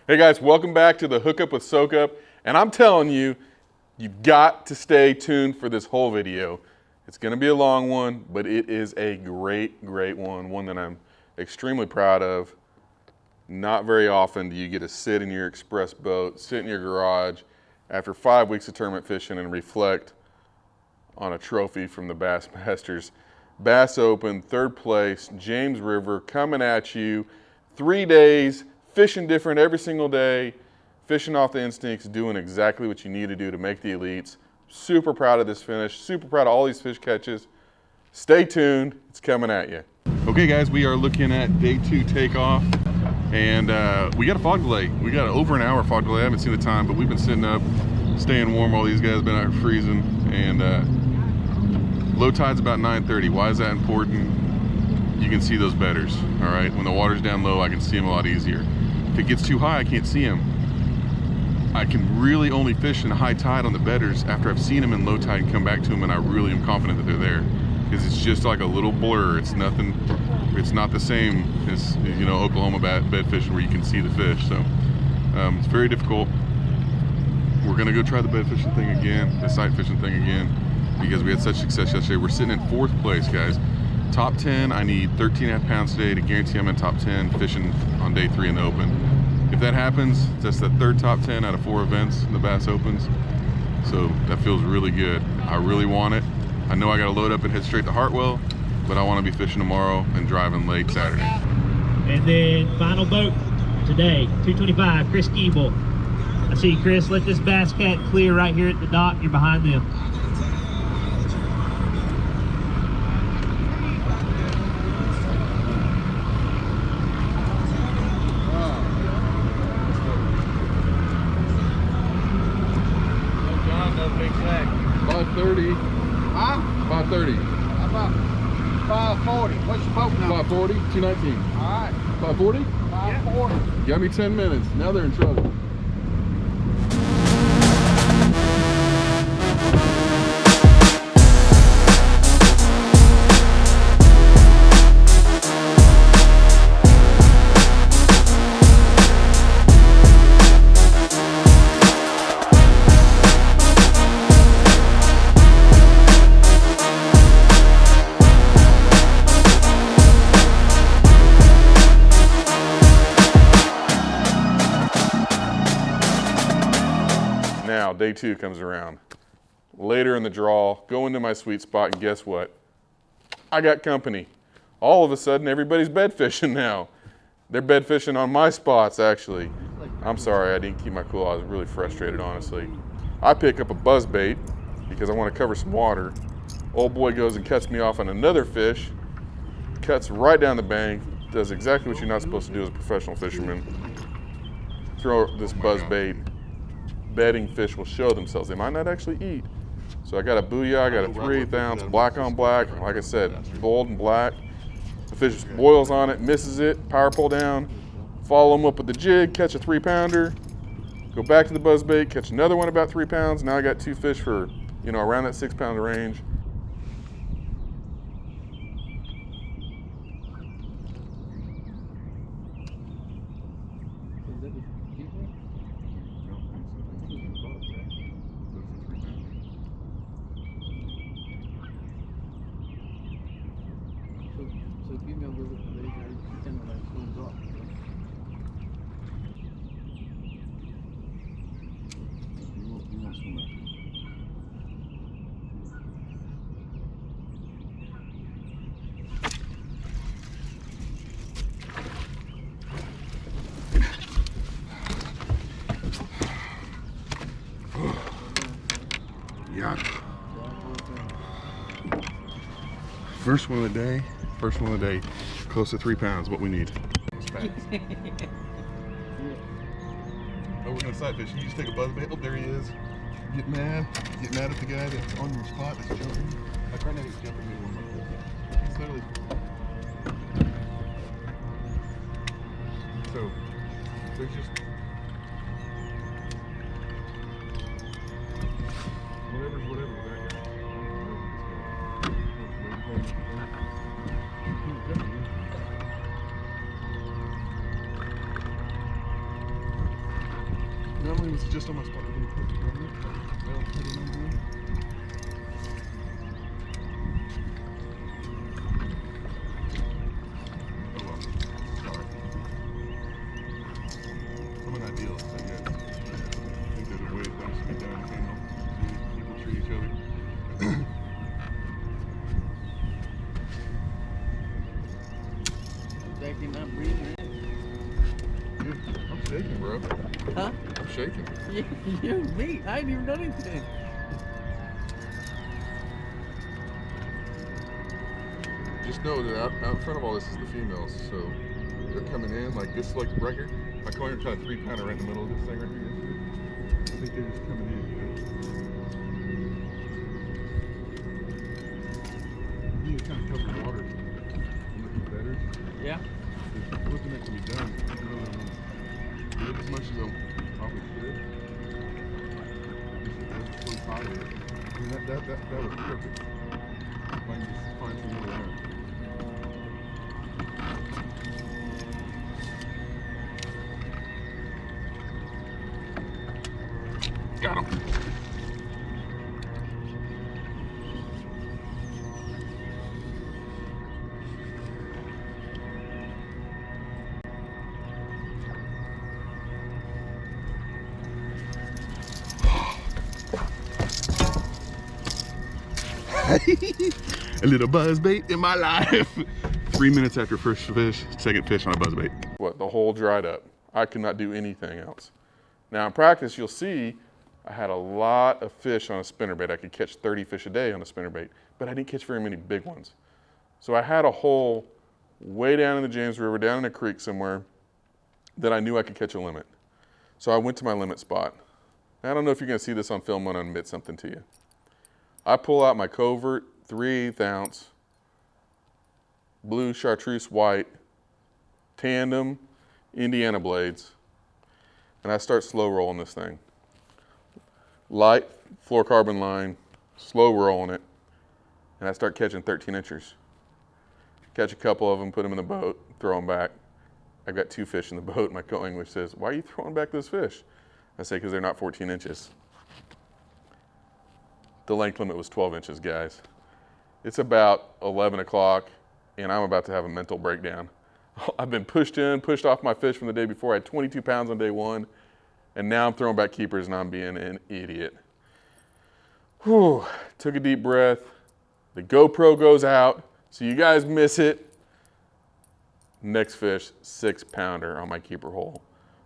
Hey guys, welcome back to the Hookup with Soak Up. And I'm telling you, you've got to stay tuned for this whole video. It's gonna be a long one, but it is a great one that I'm extremely proud of. Not very often do you get to sit in your express boat, sit in your garage after 5 weeks of tournament fishing and reflect on a trophy from the Bassmasters. Bass Open, third place, James River, coming at you. 3 days, fishing different every single day, fishing off the instincts, doing exactly what you need to do to make the elites. Super proud of this finish, super proud of all these fish catches. Stay tuned, it's coming at you. Okay guys, we are looking at day 2 takeoff, and we got a fog delay. We got over an hour fog delay. I haven't seen the time, but we've been sitting up, staying warm while these guys have been out freezing, and low tide's about 9:30. Why is that important? You can see those bedders, all right? When the water's down low, I can see them a lot easier. If it gets too high, I can't see them. I can really only fish in high tide on the bedders after I've seen them in low tide and come back to them and I really am confident that they're there. Because it's just like a little blur. It's nothing, it's not the same as, you know, Oklahoma bed fishing where you can see the fish. So it's very difficult. We're gonna go try the bed fishing thing again, the sight fishing thing again, because we had such success yesterday. We're sitting in 4th place, guys. Top 10, I need 13.5 pounds today to guarantee I'm in top 10 fishing on day 3 in the Open. If that happens, that's the 3rd top 10 out of 4 events in the Bass Opens. So that feels really good. I really want it. I know I gotta load up and head straight to Hartwell, but I wanna be fishing tomorrow and driving late Saturday. And then final boat today, 225, Chris Keeble. I see you, Chris. Let this bass cat clear right here at the dock. You're behind them. No big flag. 5:30. Huh? 5:30. How about 540? What's your boat number? 5:40, 219. All right. 5:40? 540. Got me 10 minutes. Now they're in trouble. Now, day 2 comes around. Later in the draw, go into my sweet spot, and guess what? I got company. All of a sudden, everybody's bed fishing now. They're bed fishing on my spots, actually. I'm sorry, I didn't keep my cool. I was really frustrated, honestly. I pick up a buzz bait because I want to cover some water. Old boy goes and cuts me off on another fish, cuts right down the bank, does exactly what you're not supposed to do as a professional fisherman. Throw this buzz bait. Bedding fish will show themselves. They might not actually eat. So I got a booyah, I got a 3/8 ounce, black on black. Like I said, bold and black. The fish boils on it, misses it, power pull down, follow them up with the jig, catch a 3-pounder, go back to the buzz bait, catch another one about 3 pounds. Now I got 2 fish for, you know, around that 6-pound range. So give me a little bit of later. You can when that comes up. You want some of that. Yeah. First one of the day. First one of the day. Close to 3 pounds, what we need. Oh, we're gonna sight fish. You just take a buzz bait. Oh, there he is. Get mad at the guy that's on your spot that's jumping. Like right now he's jumping me one like this. He's literally. So there's just whatever's whatever with that guy. Normally it's just on my spot. Let me put it on it. Well, put it on there. Oh well. Sorry. I'm an idealist, I guess. I think there's a way things can be done, you know. People treat each other. Back in that breathing. Dude, I'm shaking, bro. Huh? I'm shaking. You, me. I ain't even done anything. Just know that out in front of all this is the females, so they're coming in like this, like right here. My coin kind of 3-pounder right in the middle of this thing right here. I think they're just coming in. You need to kind of cover the water and look at better. Yeah. There's looking that can be done. I don't really want to do it as much as I probably should. That's 45. I mean, that was perfect. If I can just find some middle there. Got him. A little buzz bait in my life. 3 minutes after first fish, second fish on a buzz bait. What, the hole dried up. I could not do anything else. Now in practice, you'll see I had a lot of fish on a spinnerbait. I could catch 30 fish a day on a spinnerbait, but I didn't catch very many big ones. So I had a hole way down in the James River, down in a creek somewhere, that I knew I could catch a limit. So I went to my limit spot. Now, I don't know if you're gonna see this on film when I admit something to you. I pull out my covert 3/8 ounce blue chartreuse white tandem Indiana blades, and I start slow rolling this thing. Light fluorocarbon line, slow rolling it, and I start catching 13 inchers. Catch a couple of them, put them in the boat, throw them back. I've got 2 fish in the boat. My co-angler says, "Why are you throwing back those fish?" I say, "Because they're not 14 inches. The length limit was 12 inches, guys. It's about 11 o'clock, and I'm about to have a mental breakdown. I've been pushed off my fish from the day before. I had 22 pounds on day 1, and now I'm throwing back keepers, and I'm being an idiot. Whew. Took a deep breath. The GoPro goes out, so you guys miss it. Next fish, 6-pounder on my keeper hole.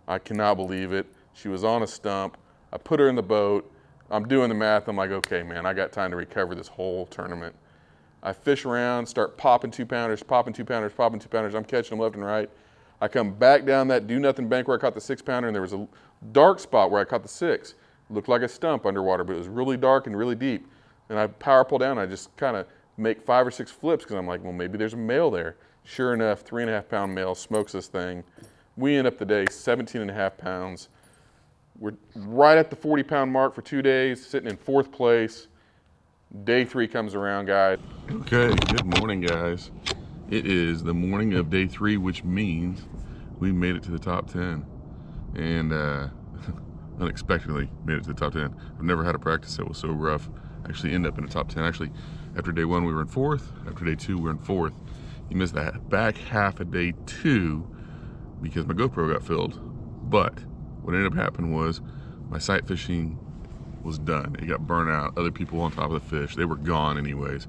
I cannot believe it. She was on a stump. I put her in the boat. I'm doing the math. I'm like, okay, man, I got time to recover this whole tournament. I fish around, start popping 2-pounders, popping 2-pounders, popping 2-pounders. I'm catching them left and right. I come back down that do-nothing bank where I caught the 6-pounder, and there was a dark spot where I caught the 6. It looked like a stump underwater, but it was really dark and really deep. And I power pull down, and I just kind of make 5 or 6 flips because I'm like, well, maybe there's a male there. Sure enough, 3.5-pound male smokes this thing. We end up the day 17.5 pounds. We're right at the 40-pound mark for 2 days, sitting in 4th place. Day 3 comes around, guys. Okay, good morning, guys. It is the morning of day 3, which means we made it to the top 10. And unexpectedly made it to the top 10. I've never had a practice that was so rough. Actually end up in the top 10. Actually, after day 1, we were in 4th. After day 2, we were in 4th. You missed that back half of day 2 because my GoPro got filled. But what ended up happening was my sight fishing was done. It got burnt out. Other people on top of the fish, they were gone anyways.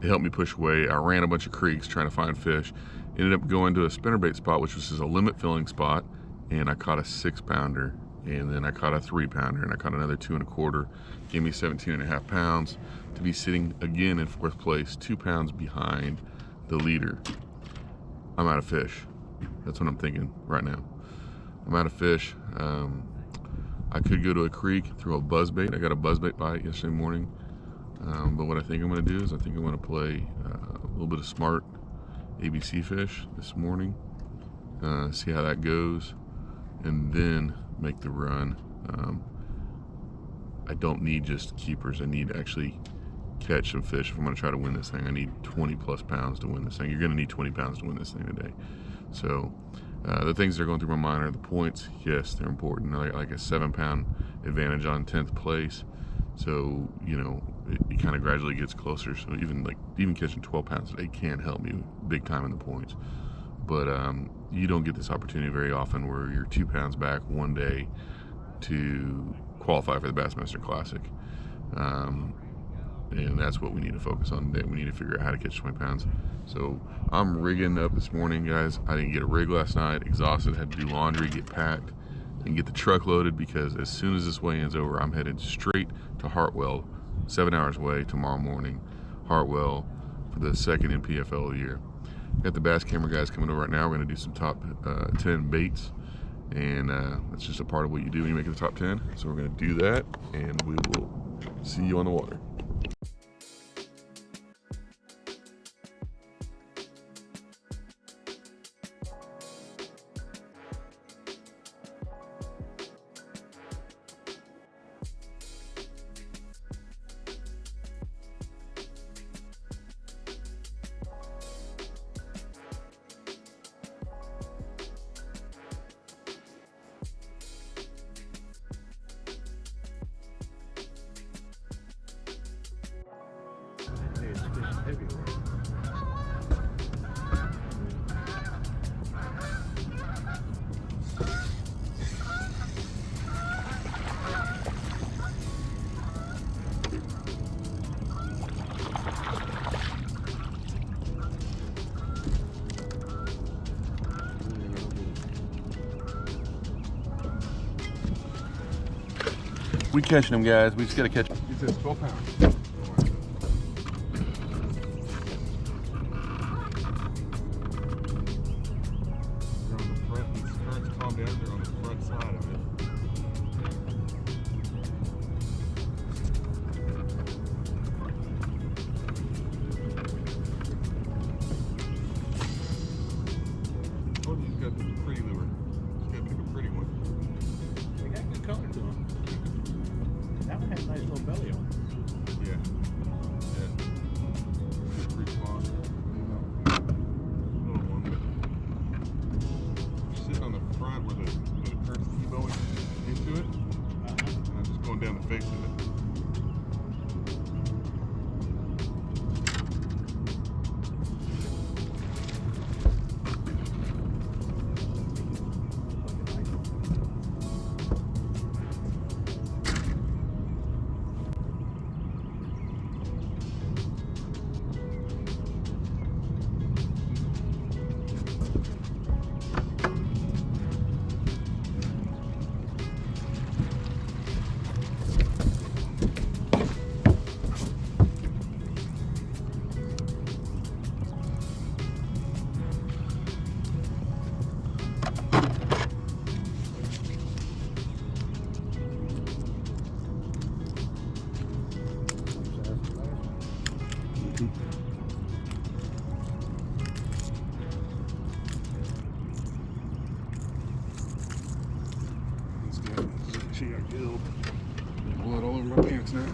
It helped me push away. I ran a bunch of creeks trying to find fish. Ended up going to a spinnerbait spot, which was just a limit filling spot, and I caught a 6-pounder, and then I caught a 3-pounder, and I caught another 2 1/4. Gave me 17.5 pounds to be sitting again in 4th place, 2 pounds behind the leader. I'm out of fish. That's what I'm thinking right now. I'm out of fish. I could go to a creek, throw a buzzbait. I got a buzzbait bite yesterday morning. But what I think I'm gonna do is I think I'm gonna play a little bit of smart ABC fish this morning, see how that goes, and then make the run. I don't need just keepers. I need to actually catch some fish if I'm gonna try to win this thing. I need 20+ pounds to win this thing. You're gonna need 20 pounds to win this thing today. So The things that are going through my mind are the points. Yes, they're important. I got like a 7-pound advantage on 10th place. So, you know, it kind of gradually gets closer. So even catching 12 pounds today can help me big time in the points. But you don't get this opportunity very often where you're 2 pounds back one day to qualify for the Bassmaster Classic. And that's what we need to focus on today. We need to figure out how to catch 20 pounds. So I'm rigging up this morning, guys. I didn't get a rig last night, exhausted, had to do laundry, get packed, and get the truck loaded, because as soon as this weigh-in's over, I'm headed straight to Hartwell, 7 hours away tomorrow morning, Hartwell, for the second NPFL of the year. Got the bass camera guys coming over right now. We're gonna do some top 10 baits, and that's just a part of what you do when you make it the top 10. So we're gonna do that, and we will see you on the water. We catching them, guys. We just gotta catch them. He says 12 pounds. They're on the front. These currents calm down. They're on the front side of it. Oh, he's got the pretty lure. He's got to pick a pretty one. They got good color to them. That one has a nice little belly on it. Yeah. Yeah. It's pretty small. Little one, but sitting on the front where the current's T-bowing into it, and I'm just going down the face of it. She got killed. Blood all over my pants now.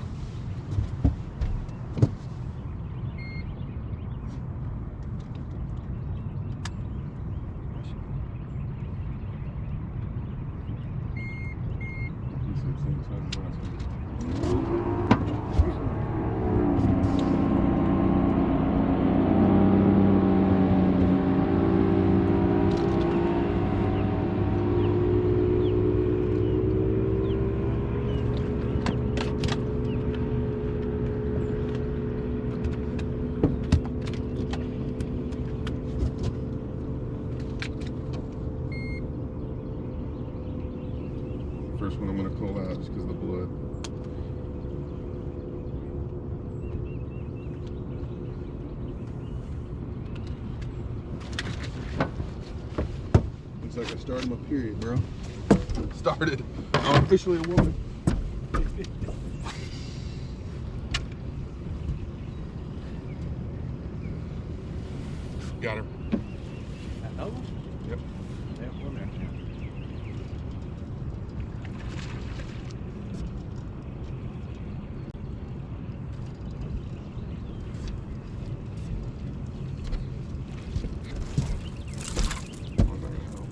First one I'm going to call out just because of the blood. Looks like I started my period, bro. Started. I'm officially a woman. Got her. Another one? Yep. They have one there. One's not gonna help.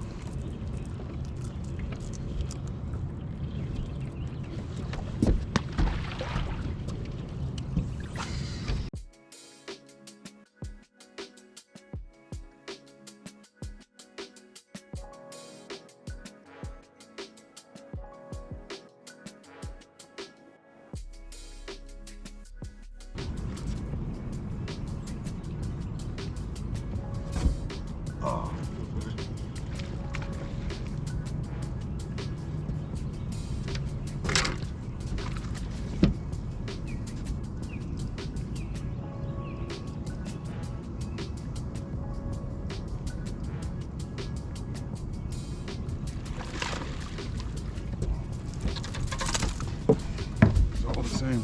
same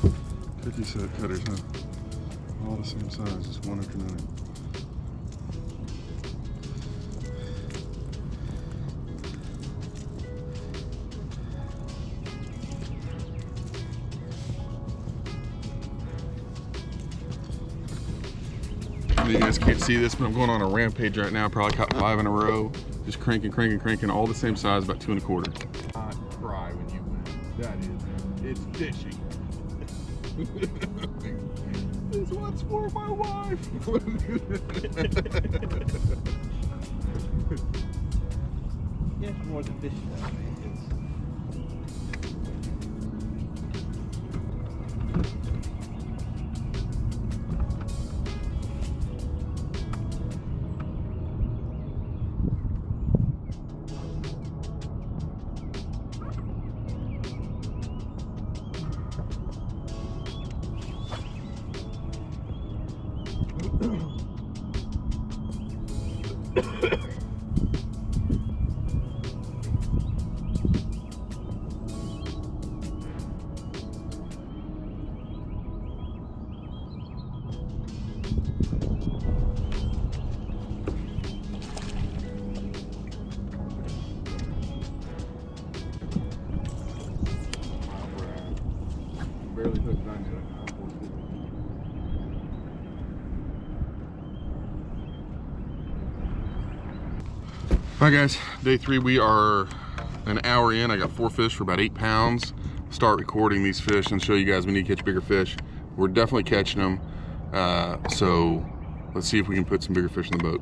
cookie set cutters, huh? All the same size, just one after another. You guys can't see this, but I'm going on a rampage right now. Probably caught 5 in a row. Just cranking, all the same size, about 2 1/4. Not cry when you win. That is, it's fishing. This one's for my wife. Yes, more than fish stuff. Barely hooked on you. All right, guys, day 3. We are an hour in. I got 4 fish for about 8 pounds. Start recording these fish and show you guys we need to catch bigger fish. We're definitely catching them. So let's see if we can put some bigger fish in the boat.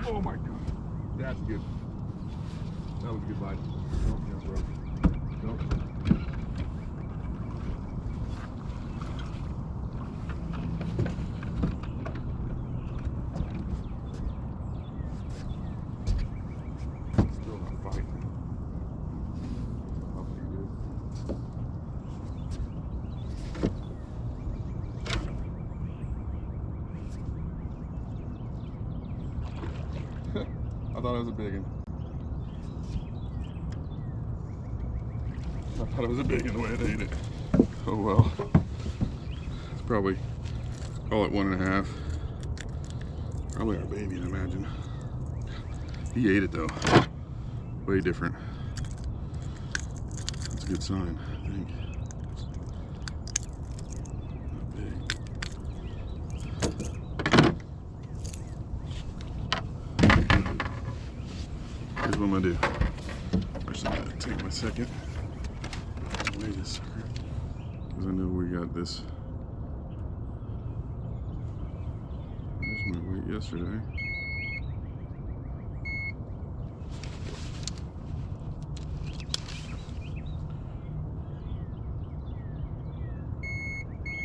Oh my God, that's good. That was a good bite. Nope, that's rough. Nope. Still not biting. That's pretty good. I thought it was a big one. I thought it was a big one the way it ate it. Oh well. It's probably, call it 1.5. Probably our baby, I imagine. He ate it though. Way different. That's a good sign, I think. Not big. Here's what I'm gonna do. Actually, I'm gonna take my second. Weigh this sucker. Because I know we got this. There's my weight yesterday.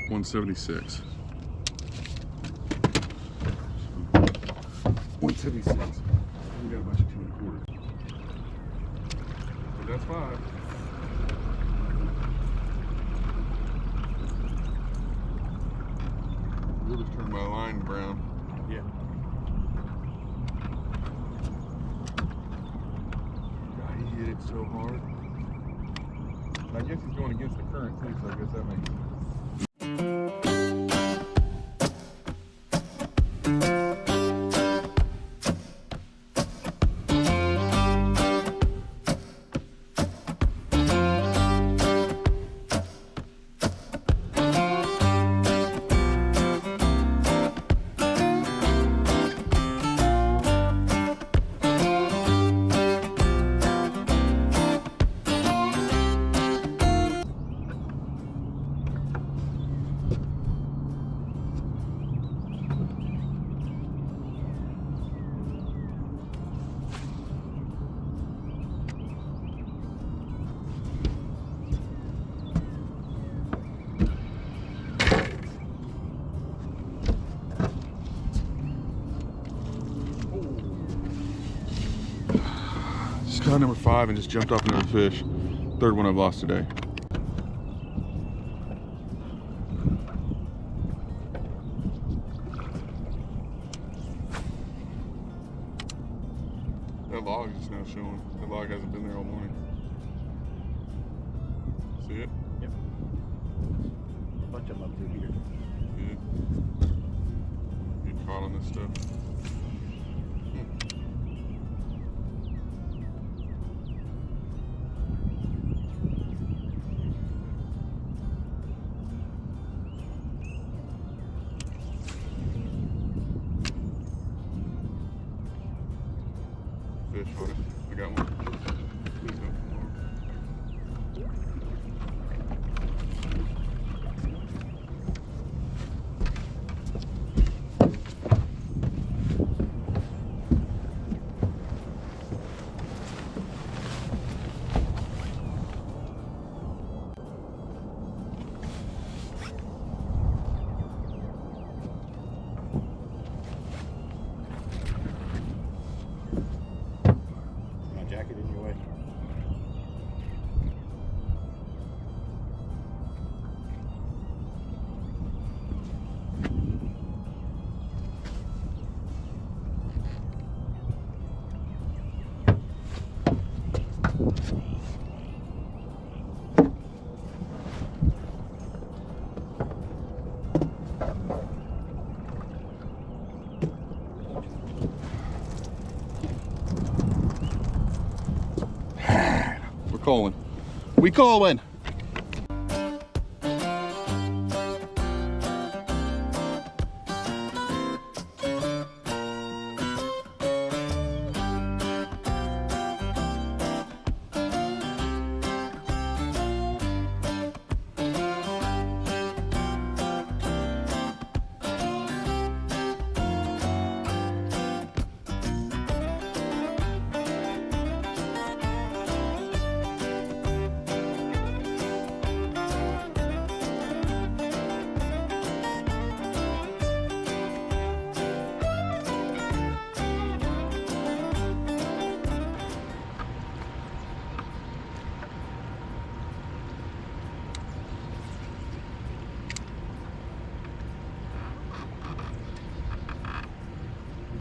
$176. 176. We got about 2 1/4. But that's 5. We'll just turn my line brown. Yeah. God, he hit it so hard. And I guess he's going against the current too, so I guess that makes sense. Found number 5 and just jumped off another fish. Third one I've lost today. That log is just now showing. That log hasn't been there all morning. See it? Yep. A bunch of them up through here. Good. Get caught on this stuff. Fish on it. I got one. Please don't come on. My jacket in your way. We're calling. We calling.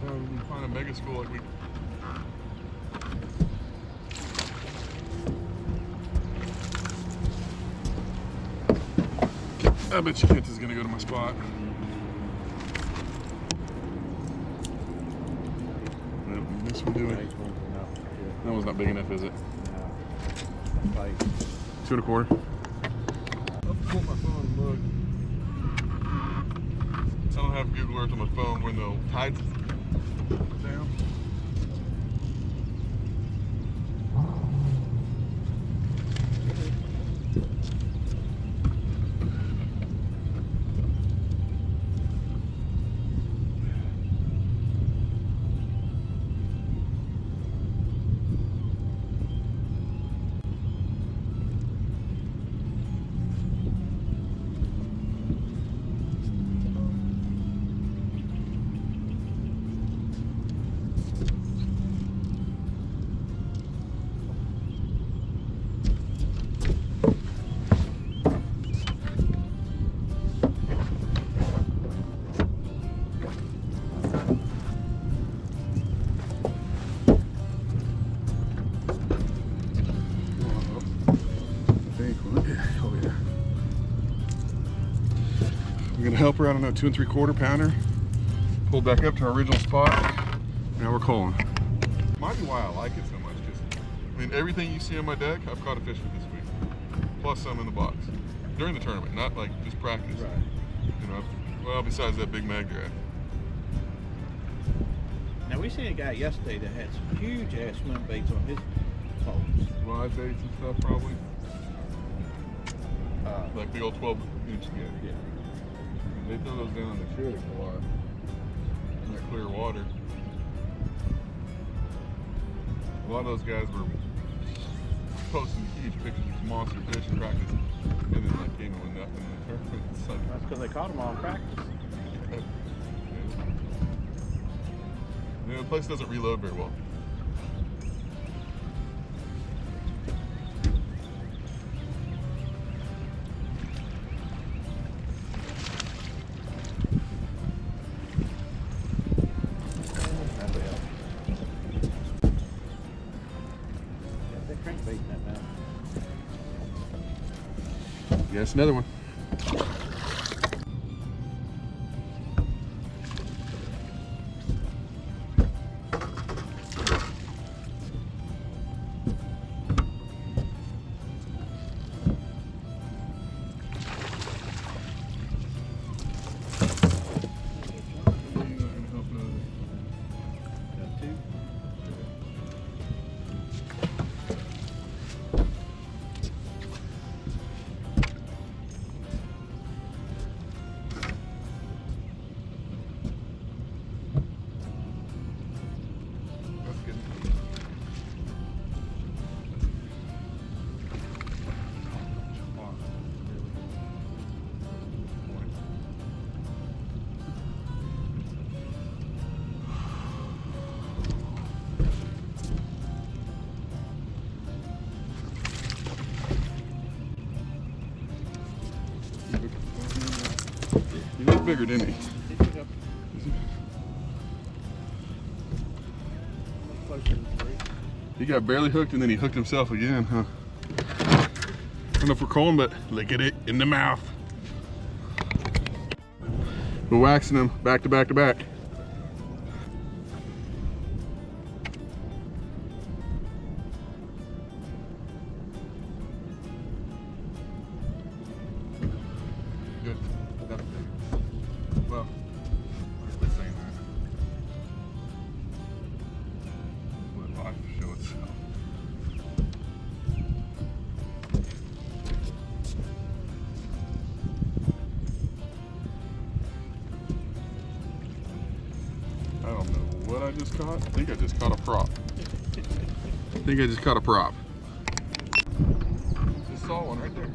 We find a mega school like we. I bet you Kent is gonna go to my spot. Nope, this one doing. Nice one. No. That one's not big enough, is it? No. Like, 2 1/4. I'll pull my phone and look. I don't have Google Earth on my phone when the tide's down. We're gonna help her out on that 2 3/4 pounder. Pulled back up to our original spot. Now we're calling. Might be why I like it so much, because I mean everything you see on my deck, I've caught a fish with this week. Plus some in the box. During the tournament, not like just practice. right. You know, well besides that big mag drag. Now we seen a guy yesterday that had some huge ass swim baits on his poles. Live baits and stuff probably. Like the old 12-inch jig. Yeah. They throw those down in the shit a lot. In that clear water. A lot of those guys were posting huge pictures of monster fish in practice, and then like came in with nothing in the tournament. It's like, That's because they caught them all in practice. you know, the place doesn't reload very well. Yes, another one. Got two. That's good. He looked bigger, didn't he? Closer than three. He got barely hooked and then he hooked himself again, huh? I don't know if we're calling, but look at it in the mouth. We're waxing them back to back to back. Good. That's big. Well, quit saying that. Let life show itself. I don't know what I just caught. I think I just caught a prop. I think I just caught a prop. Just saw one right there.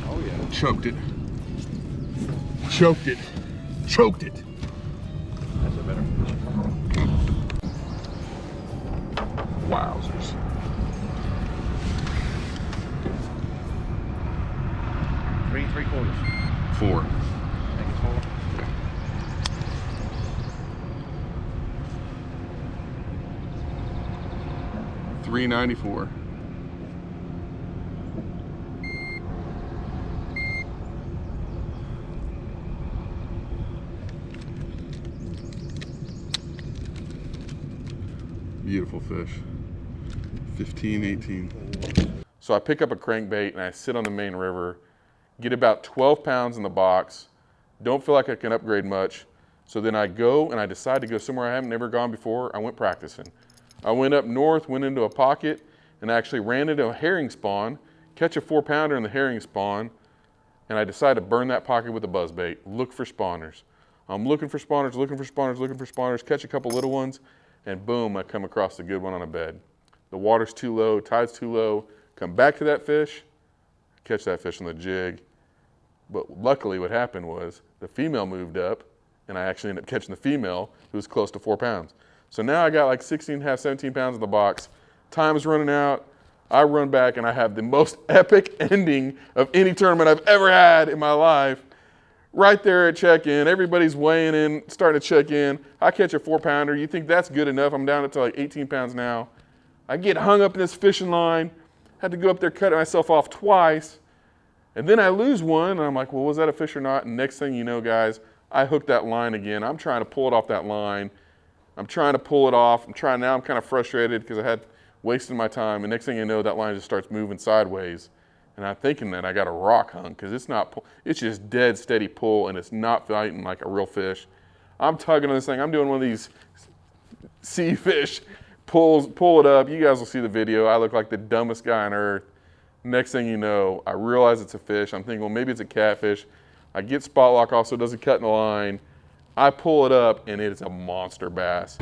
Oh yeah. Choked it. Choked it. Choked it. That's a better fish. Wowzers. Three and 3/4. 4. I think it's 4. $3.94. Beautiful fish. 15, 18. So I pick up a crankbait and I sit on the main river, get about 12 pounds in the box, don't feel like I can upgrade much. So then I go and I decide to go somewhere I haven't never gone before. I went practicing. I went up north, went into a pocket, and actually ran into a herring spawn, catch a 4-pounder in the herring spawn, and I decided to burn that pocket with a buzzbait, look for spawners. I'm looking for spawners, looking for spawners, looking for spawners, catch a couple little ones, and boom, I come across a good one on a bed. The water's too low, tide's too low, come back to that fish, catch that fish on the jig. But luckily what happened was the female moved up and I actually ended up catching the female who was close to 4 pounds. So now I got like 16 and a half, 17 pounds in the box. Time is running out. I run back and I have the most epic ending of any tournament I've ever had in my life. Right there at check-in, everybody's weighing in, starting to check in. I catch a 4-pounder. You think that's good enough? I'm down to like 18 pounds now. I get hung up in this fishing line. Had to go up there, cut myself off twice. And then I lose one, and I'm like, well, was that a fish or not? And next thing you know, guys, I hooked that line again. I'm trying to pull it off that line. I'm trying to pull it off. Now I'm kind of frustrated because I had wasted my time. And next thing you know, that line just starts moving sideways. And I'm thinking that I got a rock hung because it's just dead steady pull and it's not fighting like a real fish. I'm tugging on this thing. I'm doing one of these sea fish pull it up. You guys will see the video. I look like the dumbest guy on earth. Next thing you know, I realize it's a fish. I'm thinking, well, maybe it's a catfish. I get spot lock off so it doesn't cut in the line. I pull it up and it is a monster bass.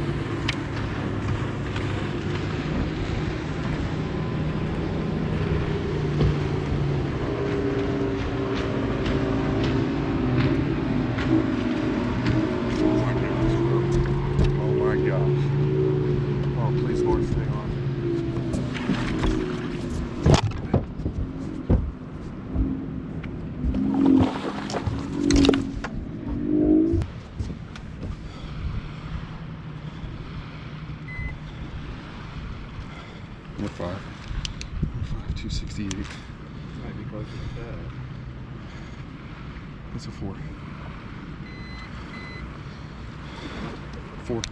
That's a 4. 4.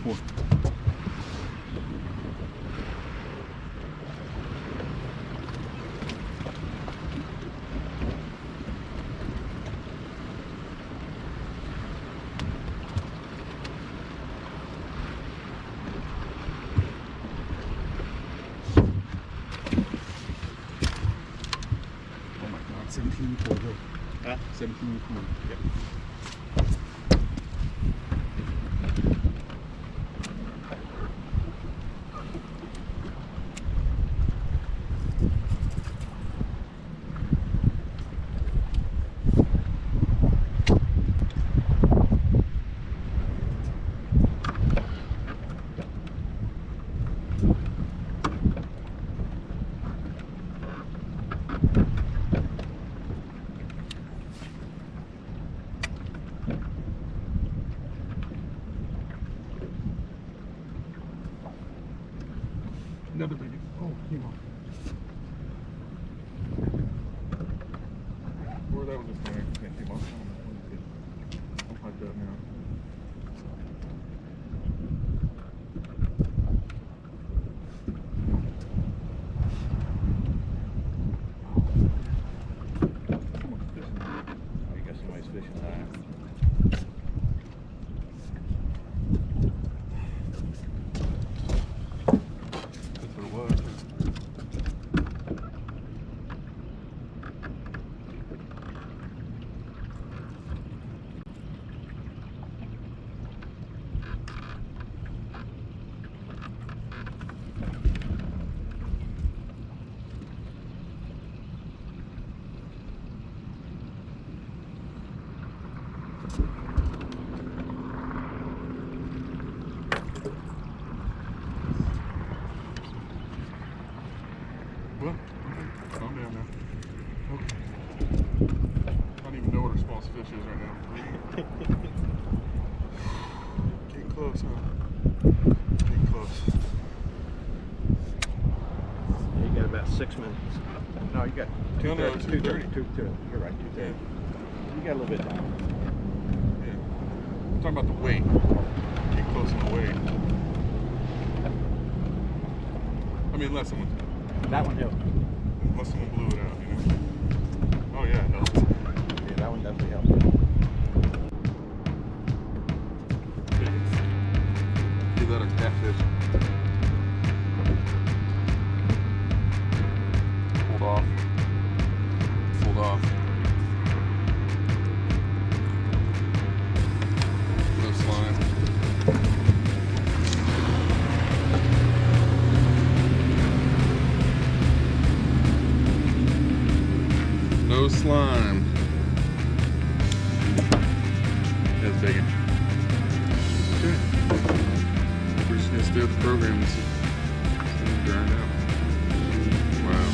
4. Oh my God, 17 pulled though. Huh? 17 pulled. Yep. Another big. Oh, came off. Or that was just my can't came off. I'll pipe that now. Someone's fishing. I guess somebody's fishing high. That's what it was. What? Calm down now. Okay. I don't even know what our smallest fish is right now. Getting close, huh? Getting close. You got about 6 minutes. No, you got No, no, 2:30. 2:30. You're right, 2:30. Yeah. You got a little bit down. Yeah. I'm talking about the weight. Getting close on the weight. I mean, unless someone That one blew it out, you know? Oh yeah, it helps. Yeah, that one definitely helps. Give that a catfish. Pulled off. Pulled off. No slime. No slime. That's big. Okay. We're just gonna stay with the program and see. It's gonna grind out. Wow.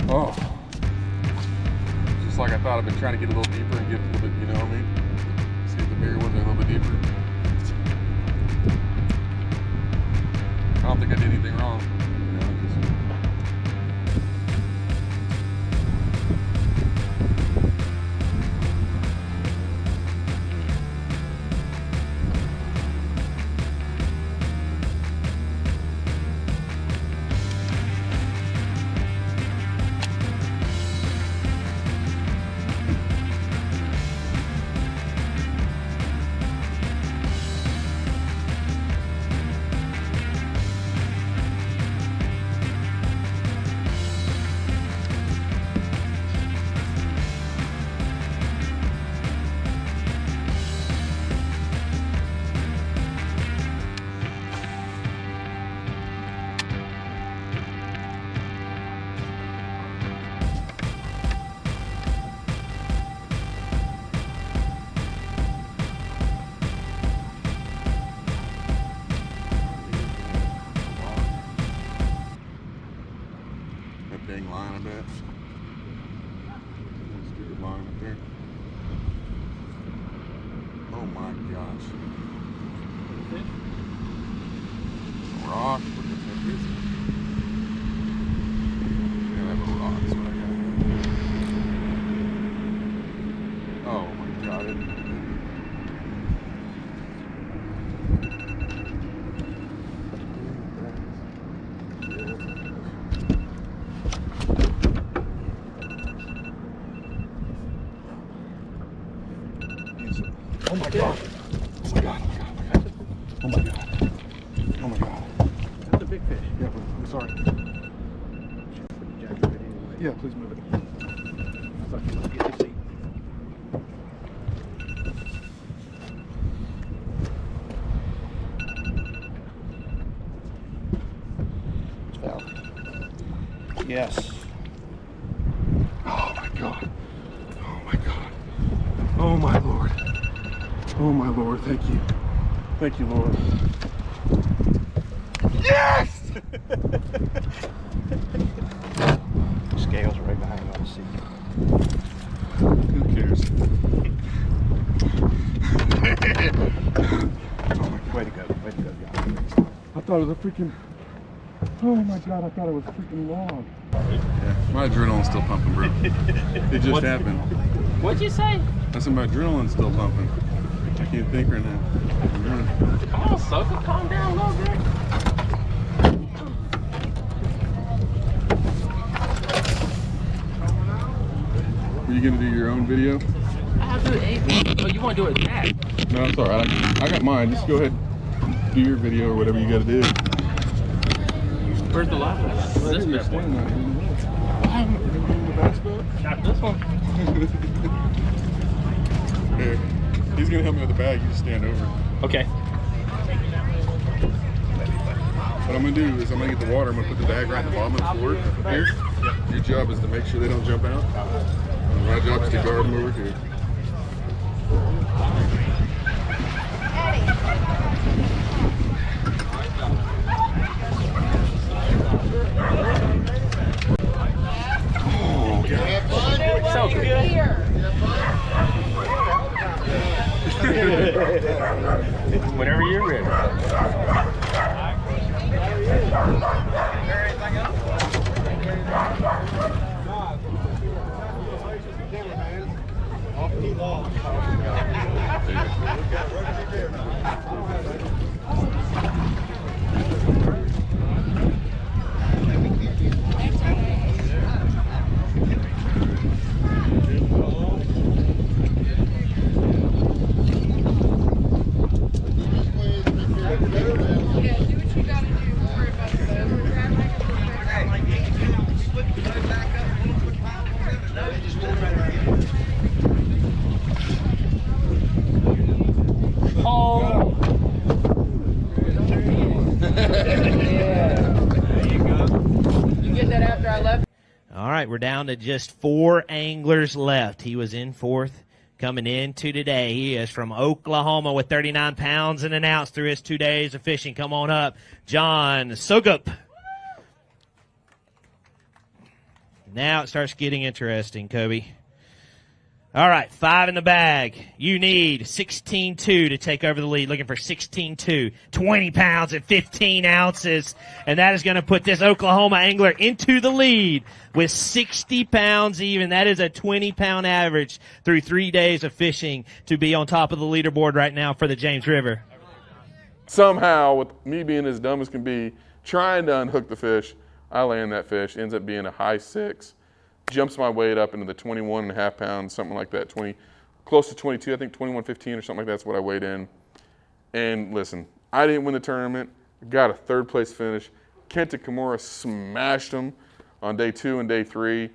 Oh, just like I thought. I've been trying to get a little deeper and get a little bit, you know what I mean? See if the bigger ones are a little bit deeper. I don't think I did anything wrong. You know, just... That dang line, I bet. Stupid line up there. Oh my gosh. Rock. What the heck is it? Yeah, that little rock is what I got. Oh my god. Oh my god. Oh my god. Oh my god. Oh my god. That's a big fish. Yeah, I'm sorry. Jack, anyway. Yeah, please move it. I thought you were getting your seat. It's foul. Yes. Oh my god. Oh my god. Oh my lord. Oh my lord. Thank you. Thank you, Lord. Yes! Scales right behind you on the seat. Who cares? Way to go, guys. I thought it was a freaking. Oh my god, I thought it was a freaking log. Yeah, my adrenaline's still pumping, bro. It just happened. What'd you say? I said my adrenaline's still pumping. I can't think right now. Come on, sucker, calm down a little bit. Were you gonna do your own video? I have to do anything. Oh, you want to do it with that? No, it's alright. I got mine. Just go ahead, do your video or whatever you gotta do. Where's the live one? This bit one. Not this one. Here, he's gonna help me with the bag. You just stand over. Okay. What I'm gonna do is I'm gonna get the water. I'm gonna put the bag right at the bottom of the floor here. Your job is to make sure they don't jump out. My job is to guard them over here. Oh God! So good. Whenever you're ready. All right, we're down to just 4 anglers left. He was in 4th coming into today. He is from Oklahoma with 39 pounds and an ounce through his 2 days of fishing. Come on up, John Sugup. Now it starts getting interesting, Kobe. All right, 5 in the bag. You need 16.2 to take over the lead. Looking for 16.2, 20 pounds and 15 ounces. And that is going to put this Oklahoma angler into the lead with 60 pounds even. That is a 20-pound average through 3 days of fishing to be on top of the leaderboard right now for the James River. Somehow, with me being as dumb as can be, trying to unhook the fish, I land that fish. Ends up being a high 6. Jumps my weight up into the 21.5 pounds, something like that, close to 22, I think 21.15 or something like that's what I weighed in. And listen, I didn't win the tournament, got a 3rd place finish. Kenta Kimura smashed him on day 2 and day 3.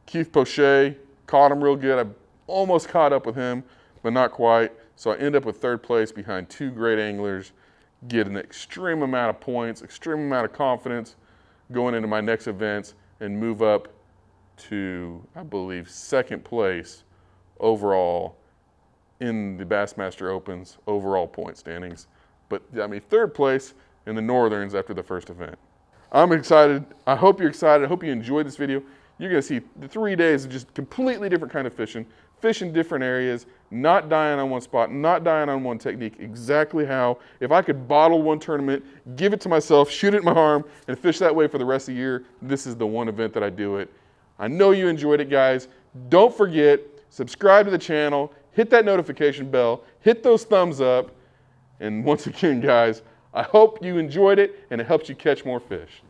Keith Poche caught him real good. I almost caught up with him, but not quite. So I end up with 3rd place behind 2 great anglers, get an extreme amount of points, extreme amount of confidence going into my next events, and move up to, I believe, 2nd place overall in the Bassmaster Open's overall point standings. But I mean, 3rd place in the Northerns after the first event. I'm excited. I hope you're excited. I hope you enjoyed this video. You're going to see the 3 days of just completely different kind of fishing, fish in different areas, not dying on one spot, not dying on one technique, exactly how, if I could bottle one tournament, give it to myself, shoot it in my arm, and fish that way for the rest of the year, this is the one event that I do it. I know you enjoyed it, guys. Don't forget, subscribe to the channel, hit that notification bell, hit those thumbs up, and once again, guys, I hope you enjoyed it and it helps you catch more fish.